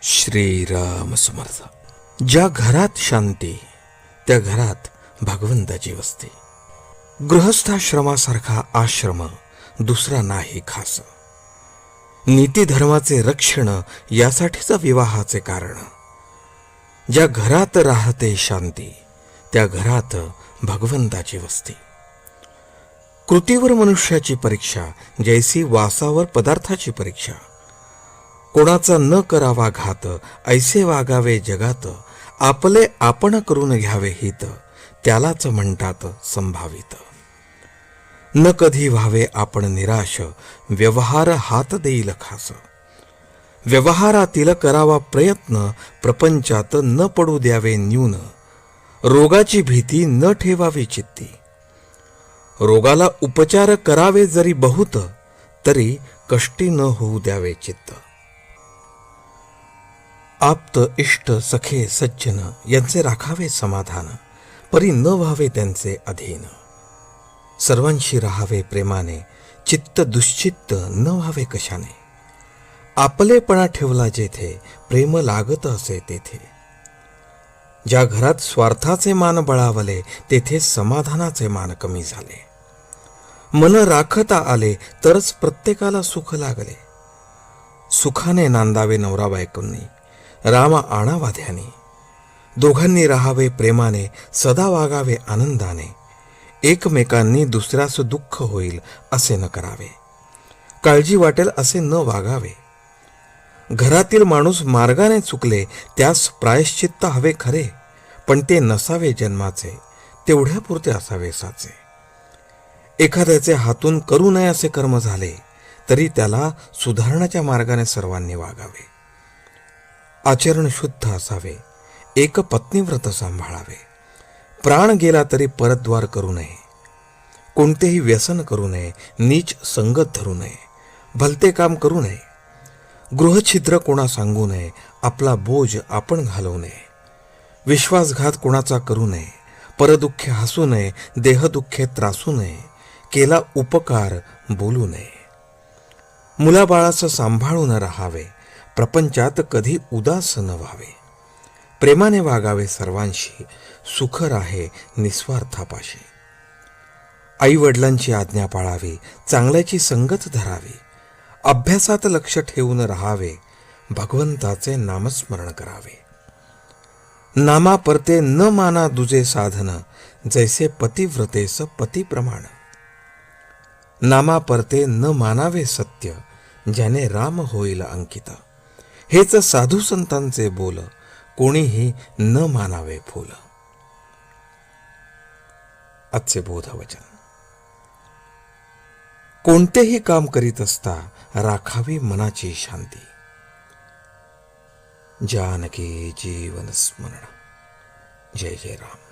श्रीराम समर्थ. ज्या घरात शांती त्या घरात भगवंताची वस्ती. गृहस्थाश्रमासारखा आश्रम दुसरा नाही खास. नीती धर्माचे रक्षण यासाठीच विवाहाचे कारण. ज्या घरात राहते शांती त्या घरात भगवंताची वस्ती. कृतीवर मनुष्याची परीक्षा जैसी वासावर पदार्थाची परीक्षा. कोणाचा न करावा घात ऐसे वागावे जगात. आपले आपण करून घ्यावे हित त्यालाच म्हणतात संभावित. न कधी व्हावे आपण निराश व्यवहार हात देईल खास. व्यवहारातील करावा प्रयत्न प्रपंचात न पडू द्यावे न्यून. रोगाची भीती न ठेवावी चित्ती. रोगाला उपचार करावे जरी बहुत तरी कष्टी न होऊ द्यावे चित्त. आप्त इष्ट सखे सज्जन यांचे राखावे समाधान परी न व्हावे त्यांचे अधीन. सर्वांशी राहावे प्रेमाने चित्त दुश्चित्त न व्हावे कशाने. आपलेपणा ठेवला जेथे प्रेम लागत असे तेथे. ज्या घरात स्वार्थाचे मान बळावले तेथे समाधानाचे मान कमी झाले. मन राखता आले तरच प्रत्येकाला सुख लागले. सुखाने नांदावे नवरा बायकोंनी राम आणावा ध्यानी. दोघांनी राहावे प्रेमाने सदा वागावे आनंदाने. एकमेकांनी दुसऱ्यास दुःख होईल असे न करावे. काळजी वाटेल असे न वागावे. घरातील माणूस मार्गाने चुकले त्यास प्रायश्चित्त हवे खरे पण ते नसावे जन्माचे तेवढ्यापुरते असावे साचे. एखाद्याचे हातून करू नये असे कर्म झाले तरी त्याला सुधारण्याच्या मार्गाने सर्वांनी वागावे. आचरण शुद्ध असावे. एक पत्नीव्रत सांभाळावे. प्राण गेला तरी परद्वार करू नये. कोणतेही व्यसन करू नये. नीच संगत धरू नये. भलते काम करू नये. गृहछिद्र कोणा सांगू नये. आपला बोज आपण घालवू नये. विश्वासघात कोणाचा करू नये. परदुःखे हसू नये. देहदुःखे त्रासू नये. केला उपकार बोलू नये. मुलाबाळास सांभाळून राहावे. प्रपंचात कधी उदास न व्हावे. प्रेमाने वागावे सर्वांशी. सुख राहे निस्वार्थापाशी. आई वडिलांची आज्ञा पाळावी. चांगल्याची संगत धरावी. अभ्यासात लक्ष ठेवून राहावे. भगवंताचे नामस्मरण करावे. नामा परते न माना दुजे साधन जैसे पतिव्रतेस पती प्रमाण. नामा परते न मानावे सत्य ज्याने राम होईल अंकित. हेच साधू संतांचे बोल कोणीही न मानावे फूल. आजचे बोधवचन. कोणतेही काम करीत असता राखावी मनाची शांती. जानकी जीवन स्मरण. जय जय राम.